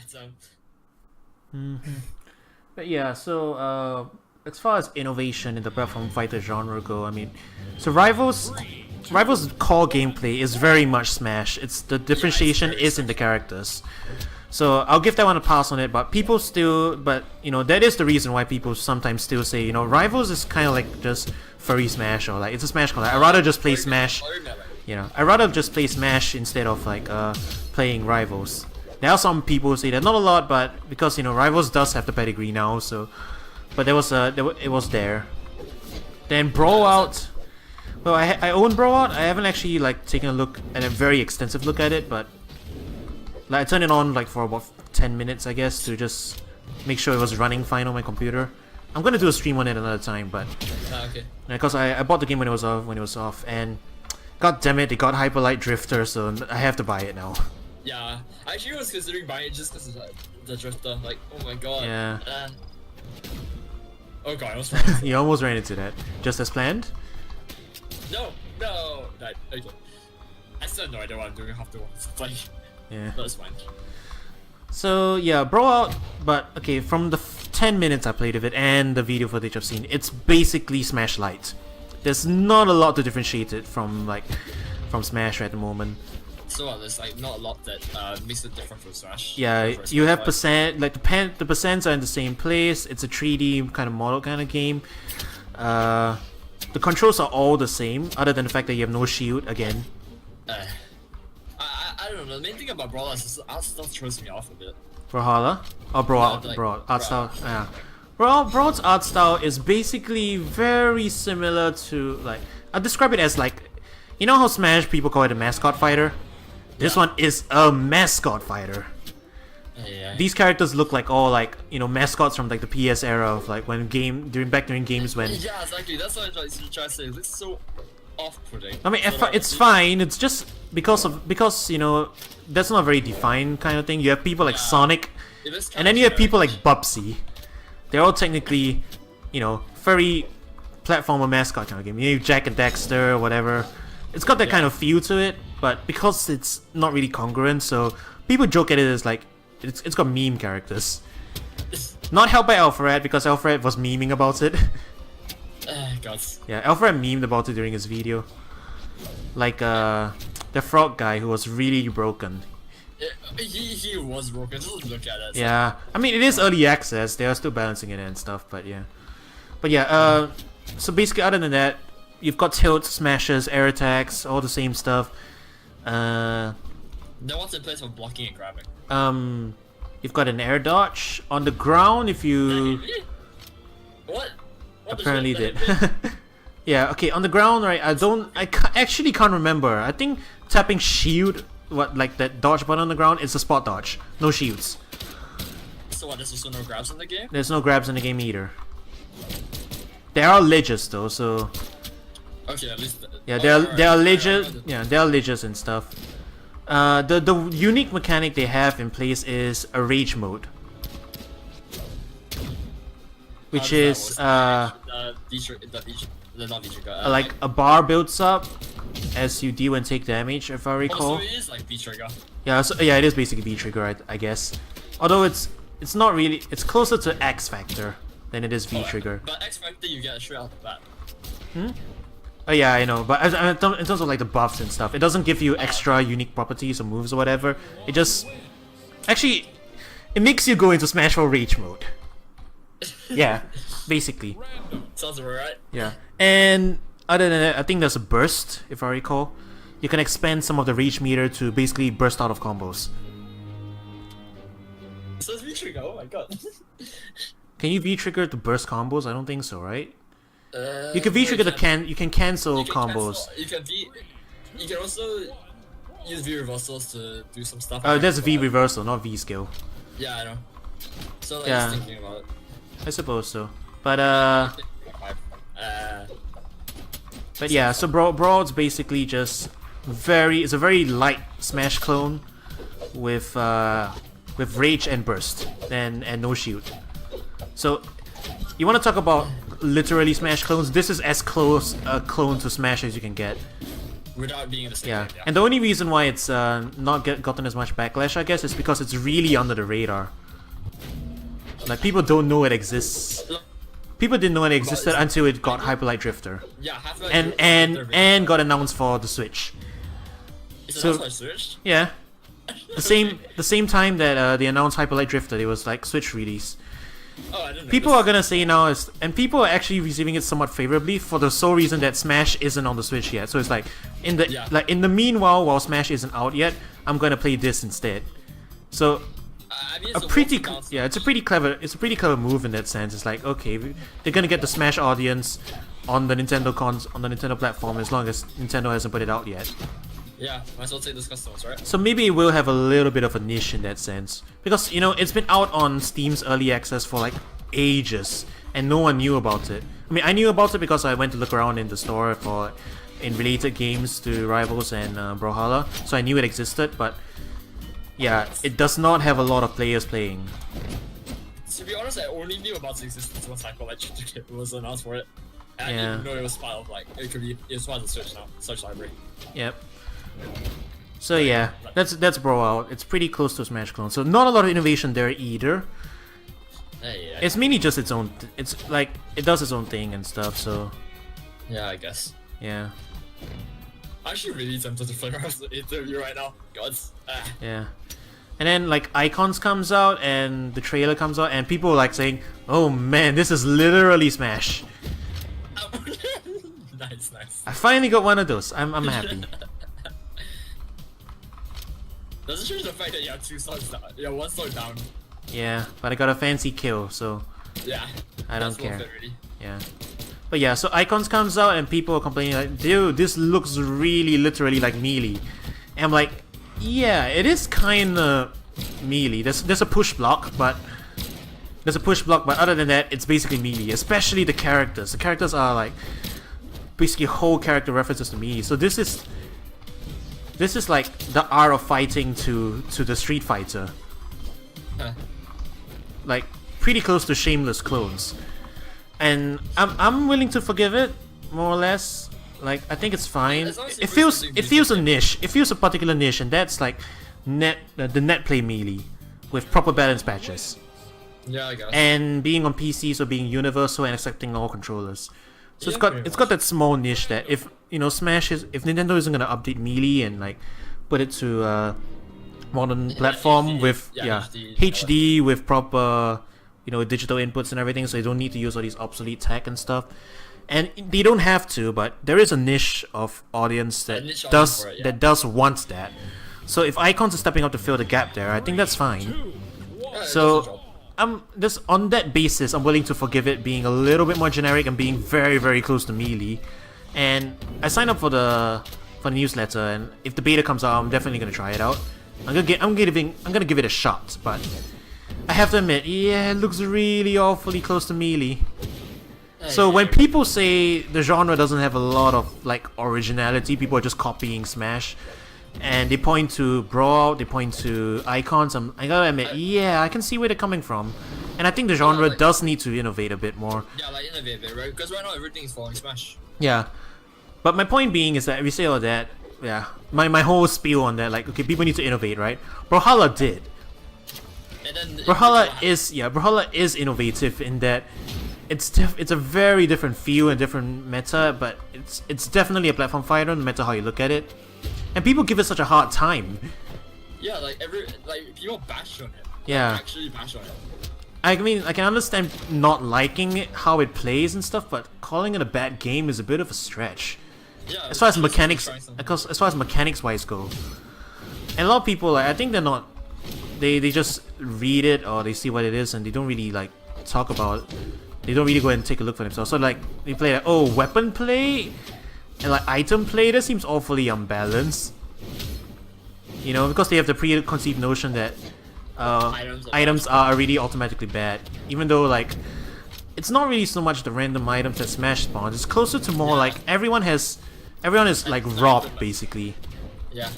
So But yeah, so as far as innovation in the platform fighter genre go, I mean, so Rivals core gameplay is very much Smash. It's the differentiation is in the characters. So I'll give that one a pass on it, but people still, but you know, that is the reason why people sometimes still say, you know, Rivals is kind of like just furry Smash, or like it's a Smash clone. I'd rather just play Smash, you know, I'd rather just play Smash instead of like playing Rivals. There are some people who say that, not a lot, but because you know Rivals does have the pedigree now, so but there was it was there. Then Brawlout. Well, I own Brawlhalla. I haven't actually like taken a look at a very extensive look at it, but like I turned it on like for about 10 minutes, I guess, to just make sure it was running fine on my computer. I'm gonna do a stream on it another time, but okay. Because I bought the game when it was off, and god damn it, it got Hyper Light Drifter, so I have to buy it now. Yeah, I actually was considering buying it just because of the drifter. Like, oh my god. Yeah. Oh god, I was wrong. You almost ran into that, just as planned. No. Okay. I still have no idea what I'm doing after once. Like, Yeah. that's fine. So yeah, Brawlout, but okay, from the 10 minutes I played of it and the video footage I've seen, it's basically Smash Lite. There's not a lot to differentiate it from Smash at the moment. So there's like not a lot that makes it different from Smash. Yeah, you have percent, like the percents are in the same place. It's a 3D kind of model kind of game. The controls are all the same, other than the fact that you have no shield again. I don't know. The main thing about Brawlhalla is the art style throws me off a bit. Brawlhalla? Or Brawl, No, like, Brawl, art style, Brawl. yeah. Brawl's art style is basically very similar to, like, I describe it as like, you know how Smash people call it a mascot fighter? This one is a mascot fighter. Yeah. These characters look like all like, you know, mascots from like the PS era of like when during games when. Yeah, exactly. That's what I was trying to say. It's so off-putting. I mean, it's fine. It's just because you know that's not a very defined kind of thing. You have people like Sonic, and then you have people like Bubsy. They're all technically, you know, furry platformer mascot kind of game. You have Jack and Dexter or whatever. It's got that kind of feel to it, but because it's not really congruent, so people joke at it as like it's got meme characters. Not helped by Alfred, because Alfred was memeing about it. God. Yeah, Alfred memed about it during his video. Like the frog guy who was really broken. He was broken. Just look at it. Yeah, I mean it is early access. They are still balancing it and stuff, but yeah. But yeah, so basically other than that, you've got tilts, smashes, air attacks, all the same stuff. Then what's in place for blocking and grabbing? You've got an air dodge on the ground if you. What? Apparently did. Yeah. Okay. On the ground, right? Actually can't remember. I think tapping shield, like that dodge button on the ground, is a spot dodge. No shields. So what? There's also no grabs in the game? There's no grabs in the game either. There are ledges though, so. Okay, at least. Yeah, there are ledges. Yeah, there are ledges and stuff. The unique mechanic they have in place is a rage mode, which is like a bar builds up as you deal and take damage, if I recall. Oh, so it is like V-trigger. Yeah, so yeah, it is basically V-trigger, I guess. Although it's not really. It's closer to X Factor than it is V-trigger. But X Factor you get straight out the bat. Oh yeah, I know, but in terms of like the buffs and stuff, it doesn't give you extra unique properties or moves or whatever. It just actually it makes you go into Smash 4 Rage mode. Yeah, basically. Sounds about right. Yeah, and other than that, I think there's a burst, if I recall. You can expand some of the Rage meter to basically burst out of combos. So it's V-trigger. Oh my god. Can you V-trigger to burst combos? I don't think so, right? You can V-trigger you can cancel combos. You can also use V reversals to do some stuff. Oh, that's V reversal, not V skill. Yeah, I know. So like, Yeah. just thinking about it. I suppose so. But yeah, so Brawl's basically just it's a very light Smash clone with Rage and Burst and no shield. So you want to talk about literally Smash clones? This is as close a clone to Smash as you can get. without being in the same Yeah, game, yeah. and the only reason why it's not gotten as much backlash, I guess, is because it's really under the radar. Like, people don't know it exists. People didn't know it existed until it got Hyperlight Drifter. Yeah, Half-Life And got announced for the Switch. It's so- announced for Switch? Yeah. The same time that they announced Hyperlight Drifter, it was like Switch release. Oh, I didn't know People this. are gonna say now is, and people are actually receiving it somewhat favorably for the sole reason that Smash isn't on the Switch yet. So it's like in the meanwhile, while Smash isn't out yet, I'm gonna play this instead. So I mean, it's a pretty clever move in that sense. It's like, okay, they're gonna get the Smash audience on the Nintendo platform as long as Nintendo hasn't put it out yet. Yeah, might as well take those customers, right? So maybe it will have a little bit of a niche in that sense. Because, you know, it's been out on Steam's early access for like ages, and no one knew about it. I mean, I knew about it because I went to look around in the store in related games to Rivals and Brawlhalla, so I knew it existed, but yeah, it does not have a lot of players playing. To be honest, I only knew about its existence once Hyperlight was announced for it. And I Yeah. didn't know it was part of like, it's part of the Switch library. Yep. So yeah, that's Brawlhalla. It's pretty close to Smash clone, so not a lot of innovation there either. Yeah, It's mainly just its own. It's like it does its own thing and stuff. So yeah, I guess. yeah, I'm actually really tempted to play the interview right now. Gods. yeah. And then like Icons comes out and the trailer comes out and people are like saying, "Oh man, this is literally Smash." Nice. I finally got one of those. I'm happy. Doesn't change the fact that you have 2 stars down. Yeah, 1 star down. Yeah, but I got a fancy kill, so Yeah. I don't that's worth care. it, really. yeah. But yeah, so Icons comes out and people are complaining like, "Dude, this looks really literally like Melee." And I'm like, yeah, it is kinda Melee. There's a push block, but other than that, it's basically Melee. Especially the characters. The characters are like basically whole character references to Melee. So this is like the art of fighting to the Street Fighter. Huh. Like pretty close to shameless clones. And I'm willing to forgive it, more or less. Like I think it's fine. As long as It feels something it feels a decent. niche. It feels a particular niche, and that's like the net play Melee with proper balance patches Yeah, I guess. and being on PC, so being universal and accepting all controllers. So Yeah, it's pretty got that small niche that if you know Smash is, if Nintendo isn't gonna update Melee and like put it to modern platform HD, with yeah, HD with proper digital inputs and everything, so you don't need to use all these obsolete tech and stuff. And they don't have to, but there is a niche of audience that niche audience does for it, yeah. that does want that. So if Icons are stepping up to fill the gap there, I think that's fine. Yeah, it does the So job. just on that basis, I'm willing to forgive it being a little bit more generic and being very, very close to Melee. And I signed up for the newsletter, and if the beta comes out, I'm definitely gonna try it out. I'm gonna give it a shot, but I have to admit, yeah, it looks really awfully close to Melee. So when people say the genre doesn't have a lot of like originality, people are just copying Smash, and they point to Brawl, they point to Icons. I gotta admit, yeah, I can see where they're coming from, and I think the genre like- does need to innovate a bit more. Yeah, like innovate a bit, right? Because right now everything is following Smash. Yeah, but my point being is that if we say all that, yeah, my whole spiel on that, like, okay, people need to innovate, right? Brawlhalla did. And then Brawlhalla is innovative in that it's a very different feel and different meta, but it's definitely a platform fighter no matter how you look at it. And people give it such a hard time. Yeah, like people bash on it. Yeah. Like, actually bash on it. I mean, I can understand not liking it, how it plays and stuff, but calling it a bad game is a bit of a stretch. Yeah. As far as it's just mechanics, trying something. because as far as mechanics wise go, and a lot of people, like, I think they're not, they just read it or they see what it is and they don't really like talk about. They don't really go and take a look for themselves. So like they play like, oh, weapon play and like item play. That seems awfully unbalanced. You know, because they have the preconceived notion that items are already automatically bad, even though like it's not really so much the random items that Smash spawns. It's closer to more like everyone is like robbed basically. Yeah.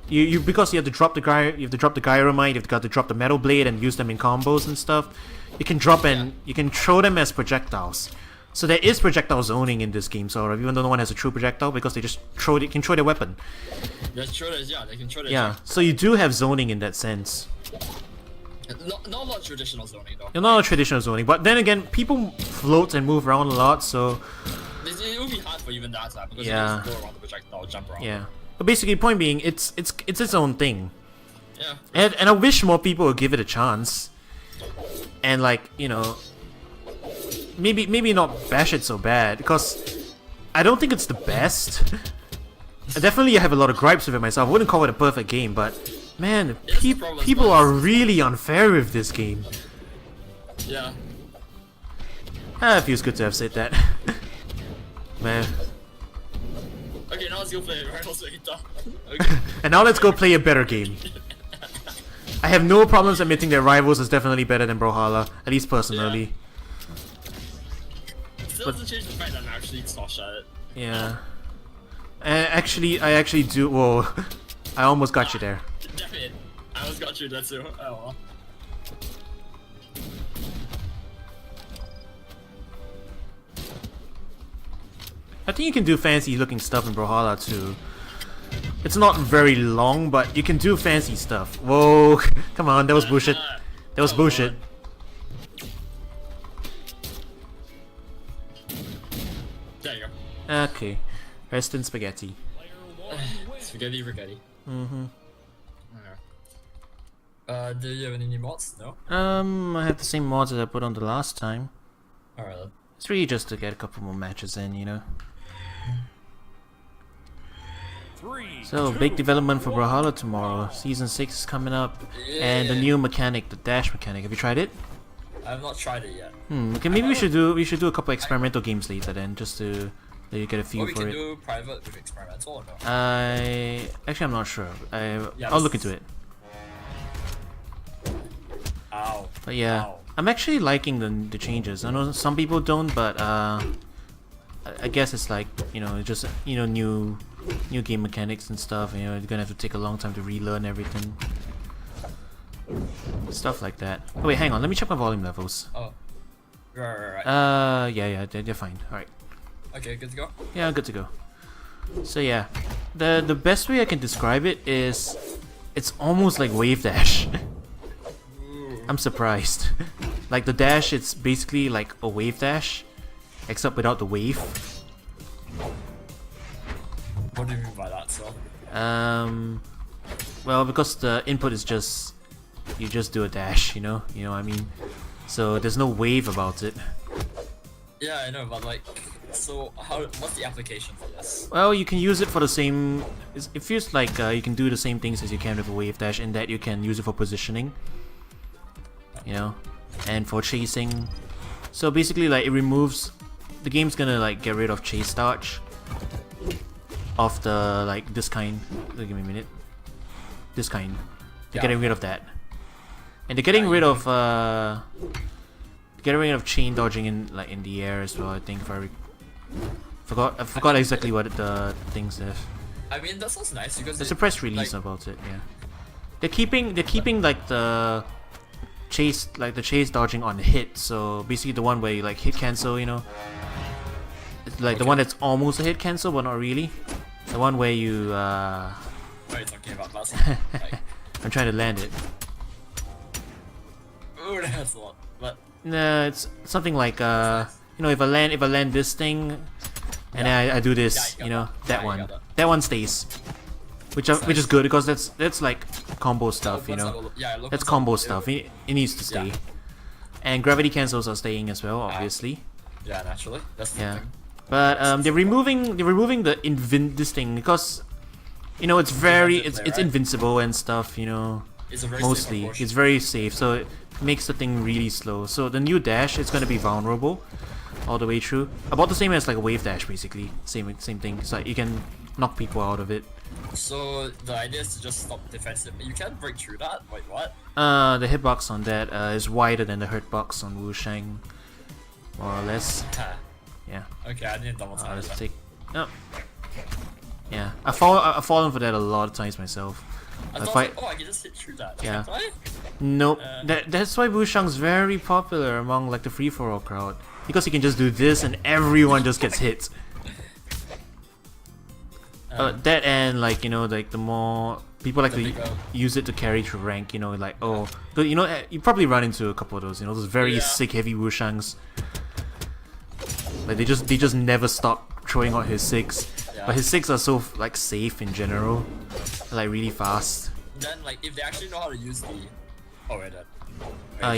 You because you have to drop the Gyromite, you've got to drop the Metal Blade and use them in combos and stuff. You can drop and you can throw them as projectiles. So there is projectile zoning in this game, sort of, even though no one has a true projectile because they just can throw their weapon. That's true. Yeah, they can throw their Yeah, so you do have zoning in that sense. Not a lot of traditional zoning though. You're not a traditional zoning, but then again, people float and move around a lot, so It would be hard for even that time because Yeah. you just go around the projectile, jump around. yeah. But basically, point being, it's its own thing, Yeah. and I wish more people would give it a chance, and like maybe not bash it so bad because I don't think it's the best. I definitely have a lot of gripes with it myself. I wouldn't call it a perfect game, but man, people are really unfair with this game. Yeah. It feels good to have said that. Man. Okay, now let's go play Rivals Later. Okay. And now let's go play a better game. I have no problems admitting that Rivals is definitely better than Brawlhalla, at least personally. Still doesn't change the fact that I'm actually slosh at it. Yeah. I actually do. Whoa. I almost got you there. Damn it. I almost got you there too. Oh well. I think you can do fancy looking stuff in Brawlhalla too. It's not very long, but you can do fancy stuff. Whoa. Come on, that was bullshit. That was bullshit. There you Okay. Rest in spaghetti. go. Spaghetti rigetti. Mm-hmm. Do you have any new mods? No? I have the same mods that I put on the last time. Alright then. It's really just to get a couple more matches in, you know. So, big development for Brawlhalla tomorrow. Season 6 is coming up. And the new mechanic, the dash mechanic. Have you tried it? I have not tried it yet. Okay, maybe we should do a couple experimental games later then, just to let you get a feel Or we for can it. do private with experimental or no? Actually I'm not sure. I'll look into it. Ow. But yeah, Ow. I'm actually liking the changes. I know some people don't, but I guess it's like just new game mechanics and stuff. You're gonna have to take a long time to relearn everything, stuff like that. Oh wait, hang on. Let me check my volume levels. Oh. Right. Yeah, they're fine. All right. Okay, good to go. Yeah, good to go. So yeah, the best way I can describe it is it's almost like wave dash. I'm surprised. Like the dash, it's basically like a wave dash, except without the wave. What do you mean by that, so? Well, because the input is just you just do a dash, you know what I mean. So there's no wave about it. Yeah, I know, but like, so what's the application for this? Well, you can use it for the same. It feels like you can do the same things as you can with a wave dash, in that you can use it for positioning, and for chasing. So basically, like it removes. The game's gonna like get rid of chase dodge. Of the this kind. Give me a minute. This kind. They're getting rid of that, and they're getting rid of chain dodging in the air as well. I think I forgot exactly what the thing says. I mean, that sounds nice because There's a press release about it. Yeah, they're keeping like the chase dodging on hit. So basically the one where you like hit cancel. It's like the one that's almost a hit cancel, but not really. The one where you what are you talking about? That's like, I'm trying to land it. ooh, that's a lot. But No, it's something like if I land this thing, and then I do this, Yeah, you got that. that Yeah, you one. got that. That one stays, which is good because that's like combo stuff, Yeah, local That's stuff, combo stuff. It needs to stay, Yeah. and gravity cancels are staying as well, obviously. Yeah, naturally. That's the Yeah, thing. but they're removing this thing because it's Defensive play, right? invincible and stuff, It's a very mostly safe it's very safe, so it makes the thing really slow. So the new dash is going to be vulnerable all the way through, about the same as like a wave dash, basically same thing. It's like you can knock people out of it. So the idea is to just stop defensive. You can't break through that. Wait, what? The hitbox on that is wider than the hurtbox on Wushang, more or less. Yeah. Okay, I didn't double tap Let's that. take. Oh. Yeah, I've fallen for that a lot of times myself. I thought, like, oh, I can just hit through that. Yeah. Can't I? Nope. That's why Wushang's very popular among like the free-for-all crowd. Because you can just do this and everyone just gets hit. That and like, you know, like the more people like to use it to carry through rank, you know, like, oh, but you know, you probably run into a couple of those, you know, those very sick heavy Wushangs. Like they just never stop throwing out his 6. But his 6 are so like safe in general. They're, like really fast. Then like if they actually know how to use the wait,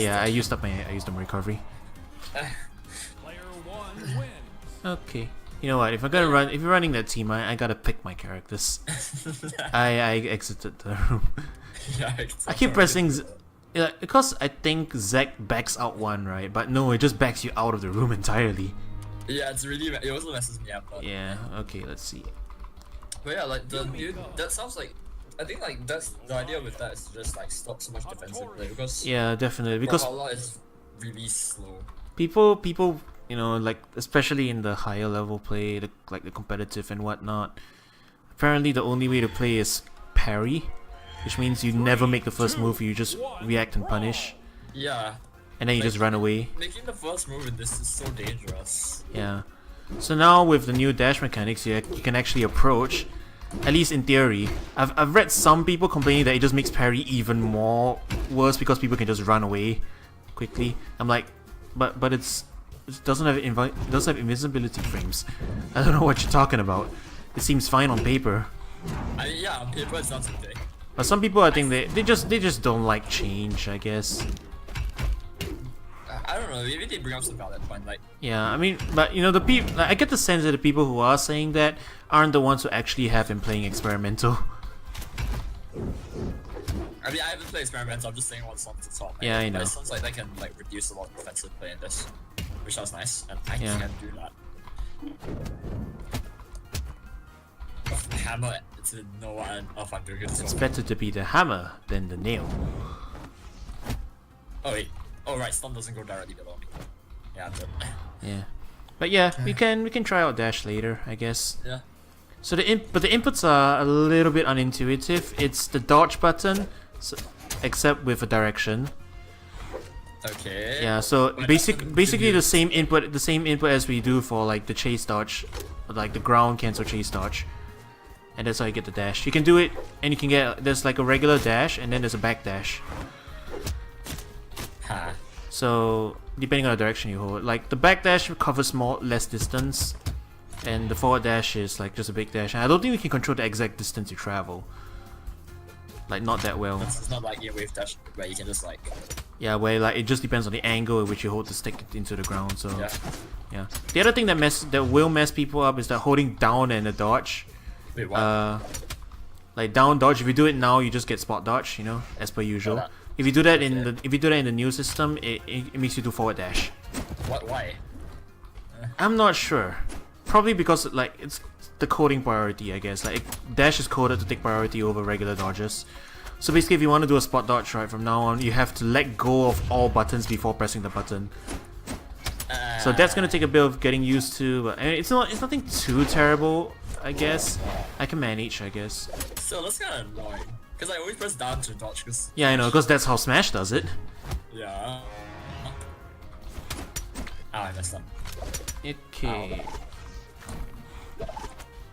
yeah, I used up my recovery. Okay. You know what? If you're running that team, I gotta pick my characters. I exited the room. I keep pressing, because I think Zack backs out one, right? But no, it just backs you out of the room entirely. Yeah, it also messes me up. But... Yeah. Okay. Let's see. But yeah, like that sounds like. I think like that's the idea with that is to just like stop so much defensive play because. Yeah, definitely because. Brawlhalla is really slow. People. You know, like especially in the higher level play, like the competitive and whatnot. Apparently, the only way to play is parry, which means you never make the first move. You just react and punish. Yeah. And then you just run away. Making the first move in this is so dangerous. Yeah. So now with the new dash mechanics, you can actually approach. At least in theory, I've read some people complaining that it just makes parry even more worse because people can just run away quickly. I'm like, but it doesn't have invisibility frames. I don't know what you're talking about. It seems fine on paper. Yeah, on paper it sounds okay. But some people, I think they just don't like change, I guess. I don't know. Maybe they bring up some valid point, like. Yeah, I mean, but you know, the people. I get the sense that the people who are saying that aren't the ones who actually have been playing experimental. I mean, I haven't played experimental. I'm just saying what's on the top. Yeah, I know. But it sounds like they can like reduce a lot of defensive play in this, which sounds nice, and I can do that. Hammer to no one of under good. It's better to be the hammer than the nail. Oh wait. Oh right, stun doesn't go directly below me. Yeah, I'm dead. Yeah. But yeah, we can try out dash later, I guess. Yeah. So the inputs are a little bit unintuitive. It's the dodge button, except with a direction. Okay. Yeah. So basically the same input as we do for like the chase dodge, like the ground cancel chase dodge. And that's how you get the dash. You can do it, and you can get there's like a regular dash, and then there's a back dash. So depending on the direction you hold, like the back dash covers less distance, and the forward dash is like just a big dash. And I don't think we can control the exact distance you travel. Like not that well. It's not like your wave dash where you can just like. Yeah, where like it just depends on the angle at which you hold the stick into the ground. So yeah. The other thing that will mess people up is that holding down and a dodge. Wait, what? Like down dodge. If you do it now, you just get spot dodge. You know, as per usual. If you do that in the new system, it makes you do forward dash. What? Why? I'm not sure. Probably because like it's the coding priority, I guess. Like dash is coded to take priority over regular dodges. So basically, if you want to do a spot dodge right from now on, you have to let go of all buttons before pressing the button. So that's gonna take a bit of getting used to, but I mean, it's nothing too terrible, I guess. I can manage, I guess. So that's kind of annoying. Because I always press down to dodge, cause... Yeah, I know, because that's how Smash does it. Yeah. I messed up. Okay.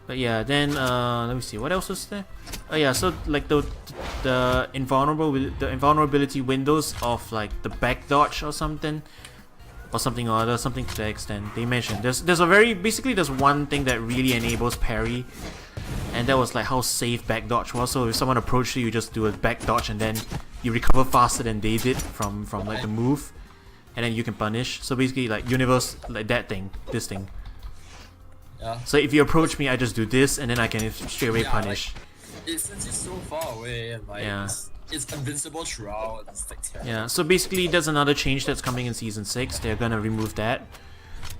But yeah, then, let me see, what else was there? Oh yeah, so like the invulnerability windows of like the back dodge or something. Or something or other, something to that extent. They mentioned there's one thing that really enables parry. And that was like how safe back dodge was. So if someone approached you, you just do a back dodge and then you recover faster than they did from like the move, and then you can punish. So basically like universe, like this thing. Yeah. So if you approach me, I just do this and then I can straight away punish. Like, since it's so far away and like it's invincible throughout. It's like terrible. Yeah. So basically there's another change that's coming in season 6. They're gonna remove that.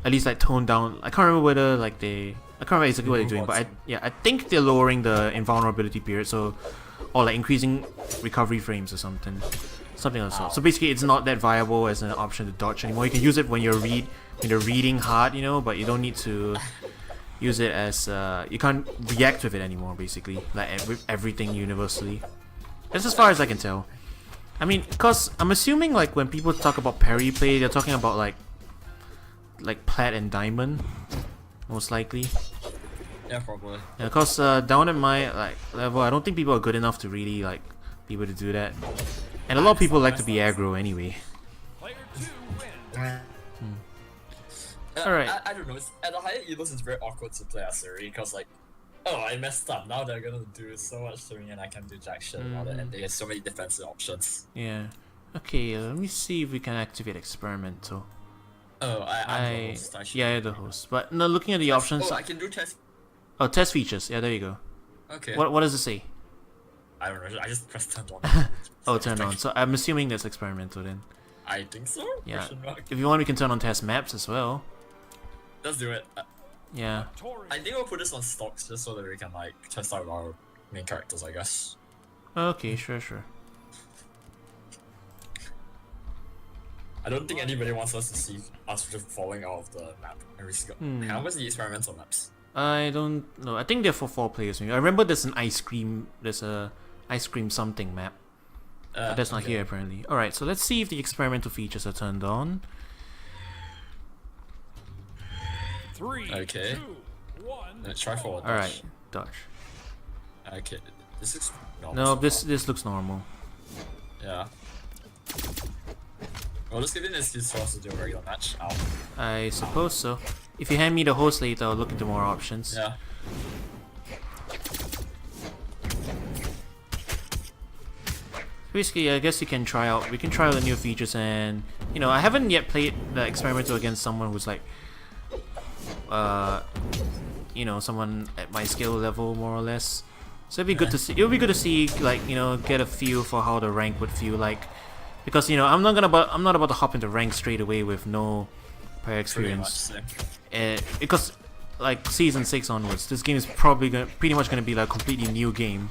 At least like tone down. I can't remember whether like I can't remember exactly what they're doing, but I think they're lowering the invulnerability period, so or like increasing recovery frames or something of the sort. So basically, it's not that viable as an option to dodge anymore. You can use it when you're reading hard, you know, but you don't need to use it as you can't react with it anymore. Basically, like with everything universally. That's as far as I can tell. I mean, cause I'm assuming like when people talk about parry play, they're talking about like plat and diamond, most likely. Yeah, probably. Yeah, cause down at my like level, I don't think people are good enough to really like be able to do that. And a lot of people like to be aggro anyway. Alright. I don't know. At the higher elos, it's very awkward to play as Suri because like, oh, I messed up. Now they're gonna do so much to me, and I can't do jack shit about it. And there's so many defensive options. Yeah. Okay, let me see if we can activate experimental. Oh, I'm the host. Yeah, you're the host. But no, looking at the options. Oh, I can do test. Oh, test features. Yeah, there you go. Okay. What does it say? I don't know. I just pressed turn on. Oh, turn on. So I'm assuming that's experimental then. I think so. Yeah. If you want, we can turn on test maps as well. Let's do it. Yeah. I think we'll put this on stocks just so that we can like test out our main characters, I guess. Okay, sure. I don't think anybody wants us to see us just falling out of the map every single. How was the experimental maps? I don't know. I think they're for 4 players. Maybe. I remember there's an ice cream. There's a ice cream something map. But that's not here apparently. All right, so let's see if the experimental features are turned on. 3, Okay. 2, 1. Let's try forward. All right, dodge. Okay. This is No, this looks normal. Yeah. Well, let's give it an excuse for us to do a regular match. Ow. I suppose so. If you hand me the host later, I'll look into more options. Yeah. Basically, I guess you can try out. We can try out the new features, and you know, I haven't yet played the experimental against someone who's like, you know, someone at my skill level more or less. So it'd be good to see. It would be good to see, like, you know, get a feel for how the rank would feel like, because you know, I'm not about to hop into rank straight away with no prior experience. Because like season 6 onwards, this game is probably pretty much gonna be like a completely new game.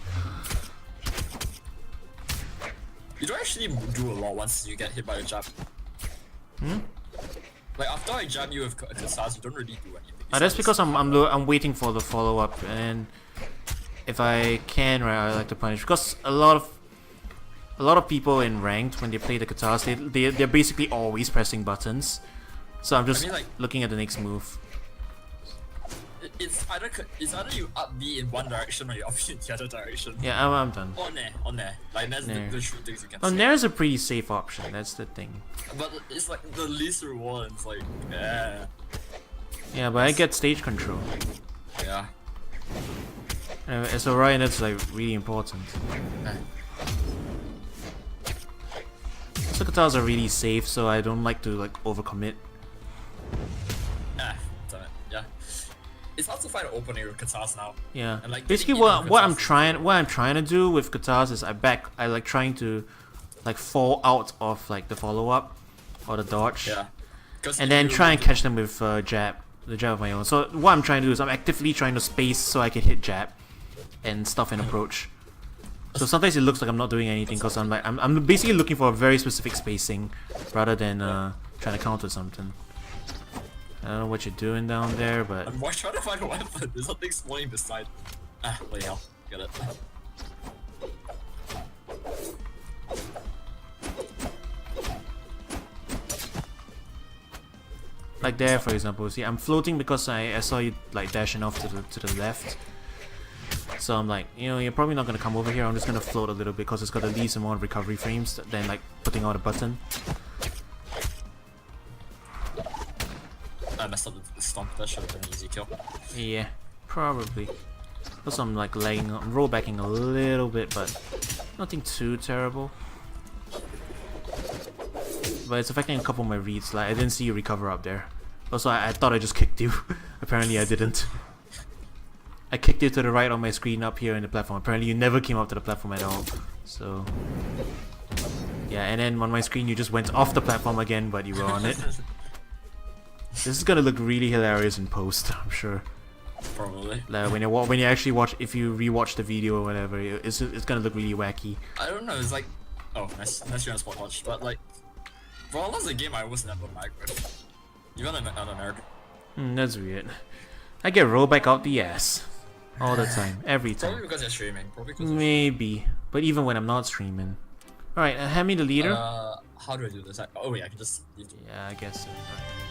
You don't actually do a lot once you get hit by a jab. Like after I jab you with Kasaz, you don't really do anything. That's because I'm waiting for the follow up, and if I can, right, I like to punish, because a lot of people in ranked, when they play the Katars, they're basically always pressing buttons. So I'm just looking at the next move. It's either you up B in one direction or you up B in the other direction. Yeah, I'm done. On there. Like that's the true things you can Oh, say. Nair is a pretty safe option, that's the thing. But it's like the least reward, it's like, yeah. Yeah, but I get stage control. Yeah. As a Ryan, that's like really important. So Katars are really safe, so I don't like to like overcommit. Damn it. Yeah. It's hard to find an opening with Katars now. Yeah. And, like, basically, what I'm trying to do with Katars is I like trying to like fall out of like the follow up or the dodge. Yeah. And then try and catch them with the jab of my own. So what I'm trying to do is I'm actively trying to space so I can hit jab and stuff and approach. So sometimes it looks like I'm not doing anything because I'm basically looking for a very specific spacing rather than trying to counter something. I don't know what you're doing down there, but I'm trying to find a weapon. There's something spawning beside. Bloody hell. Get it. like there, for example. See, I'm floating because I saw you like dashing off to the left. So I'm like, you know, you're probably not gonna come over here. I'm just gonna float a little bit because it's got the least amount of recovery frames than like putting out a button. I messed up the stomp. That should have been an easy kill. Yeah, probably. Also, I'm like laying, I'm roll backing a little bit, but nothing too terrible. But it's affecting a couple of my reads. Like I didn't see you recover up there. Also, I thought I just kicked you. Apparently, I didn't. I kicked you to the right on my screen up here in the platform. Apparently, you never came up to the platform at all. So yeah, and then on my screen, you just went off the platform again, but you were on it. This is gonna look really hilarious in post, I'm sure. Probably. Like when you actually watch, if you rewatch the video or whatever, it's gonna look really wacky. I don't know. It's like, oh, nice you're on spot watch, but like, Brawlhalla's a game I was never mag with. Even an American. That's weird. I get rolled back out the ass all the time, every time. Probably because you're streaming. Probably because Maybe. But even when I'm not streaming. Alright, hand me the leader. How do I do this? Oh, yeah, I can just. Yeah, I guess so. Alright.